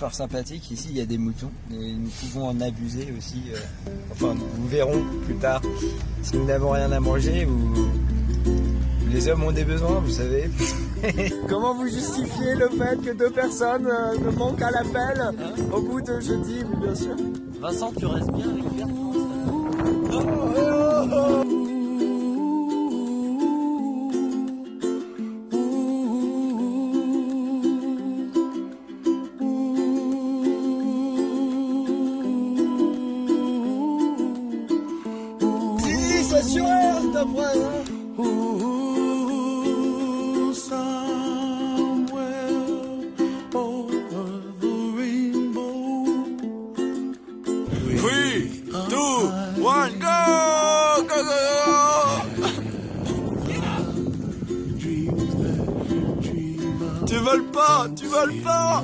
fort sympathique. Ici, il y a des moutons et nous pouvons en abuser aussi. Enfin, nous verrons plus tard si nous n'avons rien à manger ou les hommes ont des besoins, vous savez. Comment vous justifiez le fait que 2 personnes ne manquent à l'appel au bout de jeudi, bien sûr. Vincent, tu restes bien avec Bertrand. C'est sûr, c'est après, hein. One, go! Go, go, go! Tu voles pas! Tu voles pas!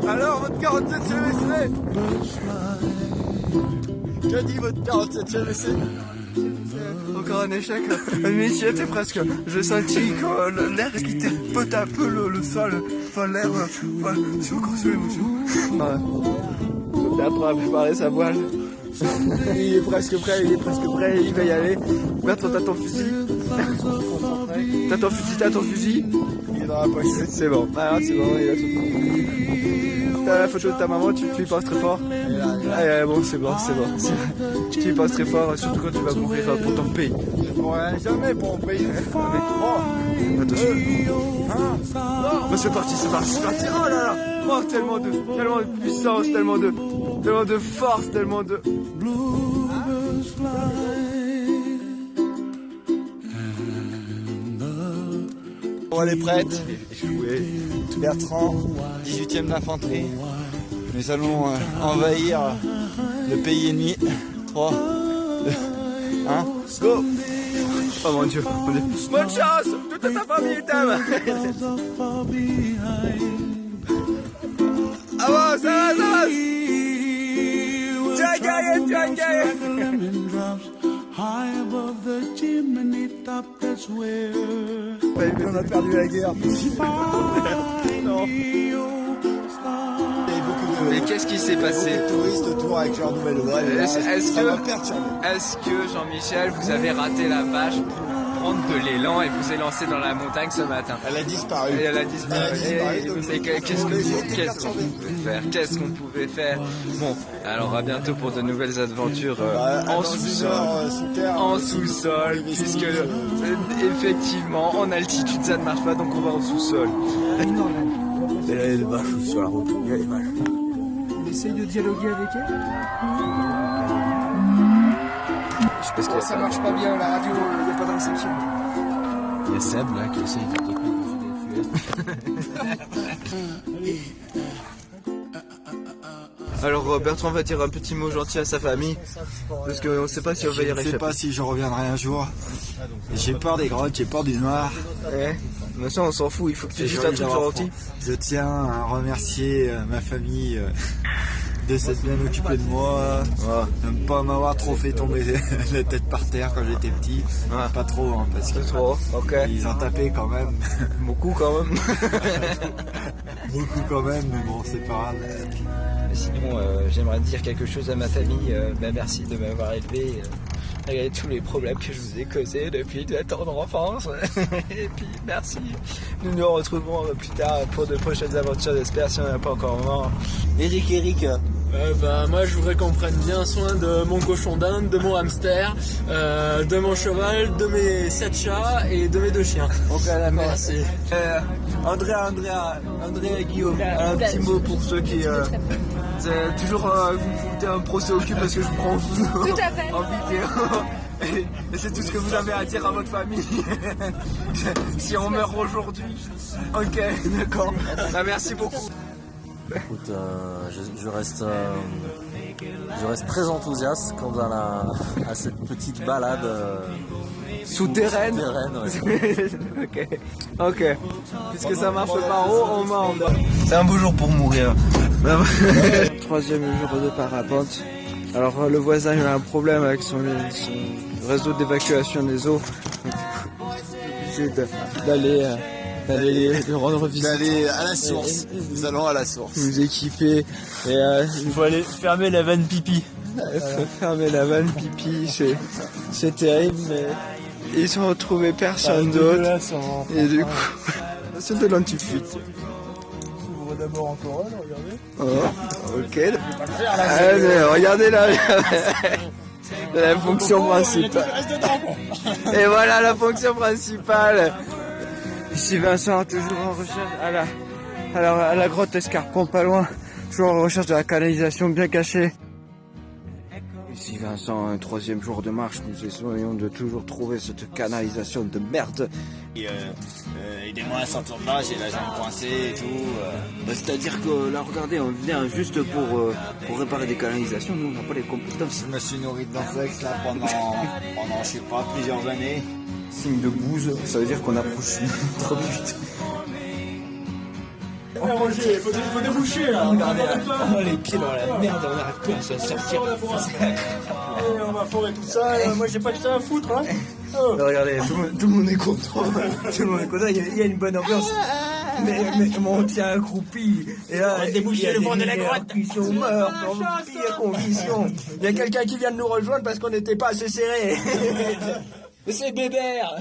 Alors, votre 47e essai? Que dit votre 47e essai? Encore un échec. Mais j'y étais presque. J'ai senti que l'air quittait peu à peu le sol. Enfin, l'air. C'est encore sur l'émotion. Là, pour préparer sa voile. Il est presque prêt, il va y aller. Bertrand, t'as ton fusil. T'as ton fusil. Il est dans la poche. C'est bon. Ah, c'est bon, il a tout. T'as la photo de ta maman, tu y penses très fort. Ah, bon, c'est bon. Tu y penses très fort, surtout quand tu vas mourir pour ton pays. Je mourrai jamais pour mon pays. Attention. Bah, c'est parti. Oh là là. Oh, tellement de puissance, tellement de force, tellement de... Bon, elle est prête. Bertrand, 18e d'infanterie. Nous allons envahir le pays ennemi. 3, 2, 1, go! Oh mon Dieu. Bonne chance! Toute ta famille t'aime! Avance! Tu as gagné! On a perdu la guerre. Non. Mais qu'est-ce qui s'est passé? Des touristes autour avec leur nouvelle voile. Est-ce que Jean-Michel, vous avez raté la vache pour prendre de l'élan et vous lancé dans la montagne ce matin? Elle a disparu. Qu'est-ce qu'on pouvait faire? Bon, alors à bientôt pour de nouvelles aventures en sous-sol, puisque effectivement en altitude ça ne marche pas, donc on va en sous-sol. Et là, il y a des vaches sur la route. Il y a des vaches. On essaye de dialoguer avec elle. Je sais pas ça marche pas bien, la radio, il n'y a pas de réception. Il y a Seb là qui essaye de toper le filet. Alors Bertrand va dire un petit mot gentil à sa famille, parce qu'on ne sait pas si on va y rééchapper. Je ne sais pas si je reviendrai un jour. J'ai peur des grottes, j'ai peur du noir. Ouais, mais ça on s'en fout, il faut que tu dises un truc gentil. Je tiens à remercier ma famille de s'être bien occupée de moi, de ne pas m'avoir trop fait tomber la tête par terre quand j'étais petit. Pas trop, hein, parce que ils ont tapé quand même. Beaucoup quand même. Beaucoup quand même, mais bon, c'est pas grave. Sinon, j'aimerais dire quelque chose à ma famille. Merci de m'avoir élevé. Malgré tous les problèmes que je vous ai causés depuis la tendre enfance. Et puis merci. Nous nous retrouvons plus tard pour de prochaines aventures, j'espère, si on n'a pas encore mort. Eric. Moi je voudrais qu'on prenne bien soin de mon cochon d'Inde, de mon hamster, de mon cheval, de mes 7 chats et de mes 2 chiens. Donc à la merci. Andrea et Guillaume, un petit mot pour ceux qui... c'est toujours vous foutez un procès au cul parce que je vous prends en vidéo. Et c'est tout ce que vous avez à dire à votre famille. Si on meurt aujourd'hui. Ok, d'accord. Merci beaucoup. Écoute, je reste très enthousiaste quant à cette petite balade souterraine. Ouais. Ok. Puisque ça marche par haut, on monte. C'est un beau jour pour mourir. Troisième jour de parapente. Alors le voisin il a un problème avec son réseau d'évacuation des eaux. Obligé d'aller lui rendre visite. D'aller à la source. Nous allons à la source. Nous équiper. Et Il faut aller fermer la vanne pipi. il faut fermer la vanne pipi. C'est terrible, mais ils ont retrouvé personne d'autre. Et du coup, c'est de l'antifuite. On va d'abord encore un, regardez. Oh, ok. Mais regardez là. La fonction principale. Et voilà la fonction principale. Ici Vincent, toujours en recherche à la grotte Escarpon, pas loin. Toujours en recherche de la canalisation bien cachée. Ici Vincent, un troisième jour de marche, nous essayons de toujours trouver cette canalisation de merde. Aidez-moi à sortir de là, j'ai la jambe coincée et tout. C'est-à-dire que là, regardez, on vient juste pour réparer des canalisations, nous on n'a pas les compétences. Je me suis nourri d'insectes là pendant je sais pas, plusieurs années. Signe de bouse, ça veut dire qu'on approche trop vite. Ouais, Roger, faut déboucher là. Regardez là. Oh, les pieds dans la merde, on n'arrive plus à s'en sortir. On va forer tout ça. Moi j'ai pas que ça à foutre. Hein. Oh. Regardez, tout le monde est content. Tout le monde est content, il y a une bonne ambiance. Mais on tient accroupi. Et là, on va déboucher le fond de la grotte. Ils sont morts dans de pires conditions. Il y a quelqu'un qui vient de nous rejoindre parce qu'on n'était pas assez serrés. C'est Bébert.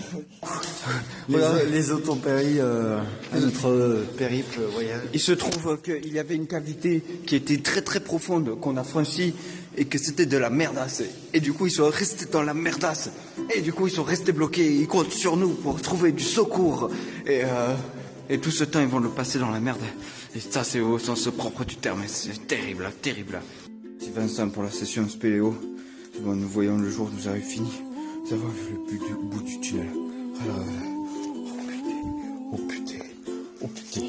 Les autres ont péri à notre périple voyage. Il se trouve qu'il y avait une cavité qui était très très profonde qu'on a franchie et que c'était de la merdasse. Et du coup ils sont restés dans la merdasse. Et du coup ils sont restés bloqués. Ils comptent sur nous pour trouver du secours. Et tout ce temps ils vont le passer dans la merde. Et ça c'est au sens propre du terme. C'est terrible, terrible. C'est Vincent pour la session spéléo. Bon, nous voyons le jour nous arrive fini. Ça va le bout du tunnel. Alors, oh putain.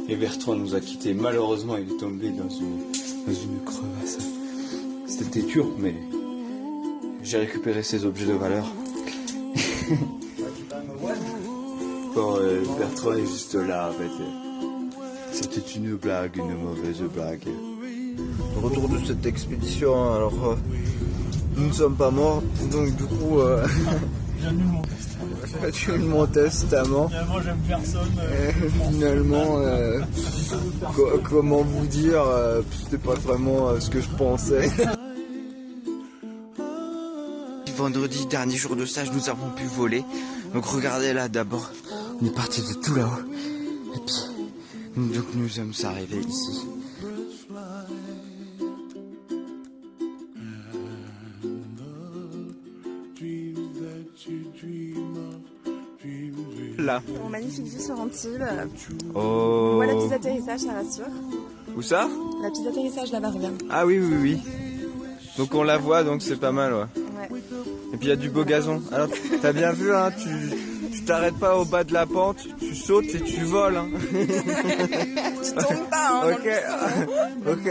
Et Bertrand nous a quittés. Malheureusement, il est tombé dans une crevasse. C'était dur, mais j'ai récupéré ses objets de valeur. Bon, Bertrand est juste là, en fait. C'était une blague, une mauvaise blague. Retour de cette expédition, alors... nous ne sommes pas morts, donc du coup... j'ai lu mon testament. Finalement, j'aime personne. Finalement, comment vous dire, c'était pas vraiment ce que je pensais. Vendredi, dernier jour de stage, nous avons pu voler. Donc regardez là d'abord, on est parti de tout là-haut. Et puis, donc nous sommes arrivés ici. Là. Mon magnifique vue sur Antibes. Oh. Voilà la piste d'atterrissage, ça rassure. Où ça? La piste d'atterrissage là-bas, regarde. Ah oui. Donc on la voit, donc c'est pas mal, ouais. Et puis il y a du beau gazon. Alors t'as bien vu, hein, tu t'arrêtes pas au bas de la pente, tu sautes et tu voles. Hein. Tu tombes pas, hein. Ok.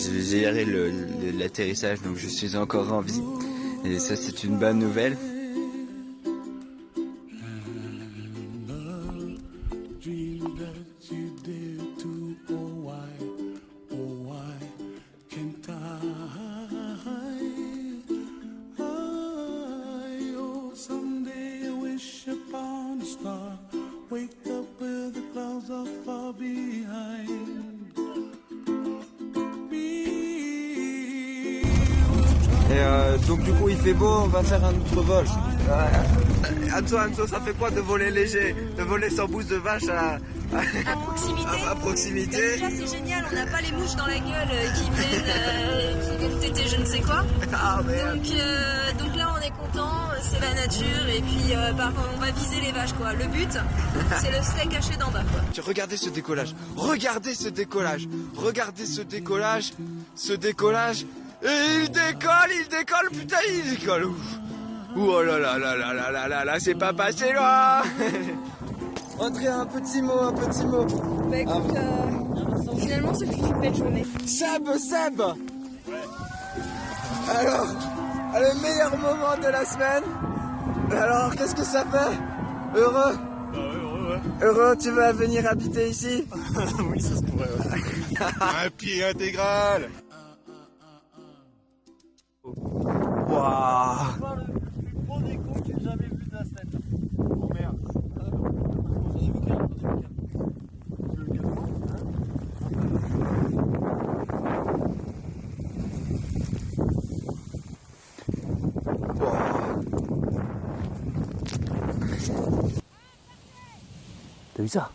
J'ai géré l'atterrissage, donc je suis encore en vie. Et ça, c'est une bonne nouvelle. Et donc du coup il fait beau, on va faire un autre vol. Anto, ça fait quoi de voler léger, de voler sans bouse de vache à proximité? Déjà c'est génial, on n'a pas les mouches dans la gueule qui viennent, qui viennent téter je ne sais quoi. Ah, merde. Donc là on est content, c'est la nature et puis on va viser les vaches quoi. Le but c'est le steak haché d'en bas quoi. Regardez ce décollage, regardez ce décollage. Et il décolle, putain, il décolle. Ouf. Oh là là, c'est pas passé loin. Entrez un petit mot. Bah écoute, Finalement, ce fut une belle journée. Seb Alors, le meilleur moment de la semaine. Alors, qu'est-ce que ça fait? Heureux? Heureux, tu veux venir habiter ici? Oui, ça se pourrait. Un pied intégral. Waouh. T'as vu ça?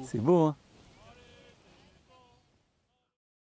C'est beau, hein?